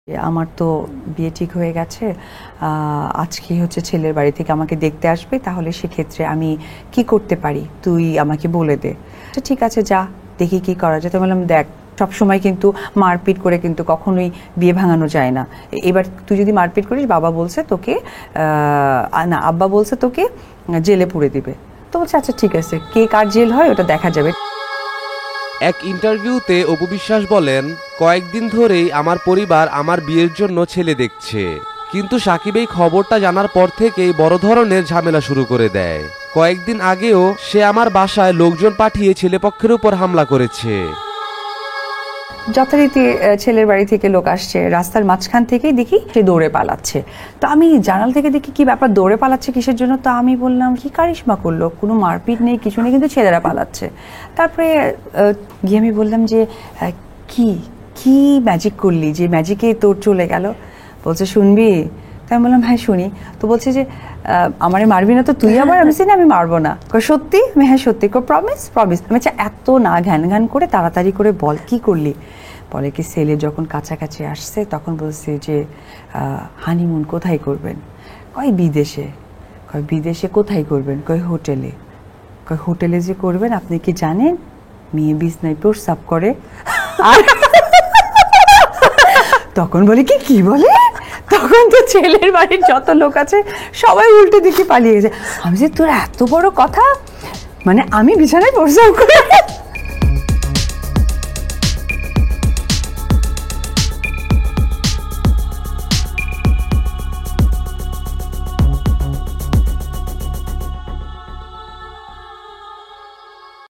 আমার তো বিয়ে ঠিক হয়ে গেছে, আজকে হচ্ছে ছেলের বাড়ি থেকে আমাকে দেখতে আসবে, তাহলে সেক্ষেত্রে আমি কি করতে পারি তুই আমাকে বলে দে। ঠিক আছে, যা দেখি কি করা যায়। তো বললাম, দেখ সবসময় কিন্তু মারপিট করে কিন্তু কখনোই বিয়ে ভাঙানো যায় না। এবার তুই যদি মারপিট করিস, বাবা বলছে তোকে না আব্বা বলছে তোকে জেলে পুরে দিবে। তো বলছে আচ্ছা ঠিক আছে, কে কার জেল হয় ওটা দেখা যাবে। এক ইন্টারভিউতে অপু বিশ্বাস বলেন, কয়েকদিন ধরেই আমার পরিবার আমার বিয়ের জন্য ছেলে দেখছে, কিন্তু সাকিব এই খবরটা জানার পর থেকেই বড় ধরনের ঝামেলা শুরু করে দেয়। কয়েকদিন আগেও সে আমার বাসায় লোকজন পাঠিয়ে ছেলেপক্ষের উপর হামলা করেছে। যথারীতি ছেলের বাড়ি থেকে লোক আসছে, রাস্তার মাঝখান থেকেই দেখি সে দৌড়ে পালাচ্ছে। তো আমি জানাল থেকে দেখি কি ব্যাপার, দৌড়ে পালাচ্ছে কিসের জন্য। তো আমি বললাম কি কারিশমা করলো, কোনো মারপিট নেই কিছু নেই, কিন্তু ছেলেরা পালাচ্ছে। তারপরে গিয়ে আমি বললাম যে কি কি ম্যাজিক করলি যে ম্যাজিকে তোর চলে গেল। বলছে শুনবি। তাই আমি বললাম হ্যাঁ শুনি। তো বলছে যে আমারে মারবি না তো তুই আবার। আমি না আমি মারবো না। সত্যি? আমি হ্যাঁ সত্যি। Promise promise. আমি এত না ঘ্যান ঘ্যান করে তাড়াতাড়ি করে বল কি করলি। বলে কি ছেলে যখন কাছাকাছি আসছে তখন বলছে যে হানিমুন কোথায় করবেন। কয় বিদেশে। কয় বিদেশে কোথায় করবেন। কয় হোটেলে। কয় হোটেলে যে করবেন আপনি কি জানেন মেয়ে বিছনায় প্রস্রাব করে। আর তখন বলে কি কি বলে। তখন তো ছেলের বাড়ির যত লোক আছে সবাই উল্টে দিকে পালিয়ে গেছে। আমি যে তোর এত বড় কথা, মানে আমি বিছানায় প্রস্রাব করে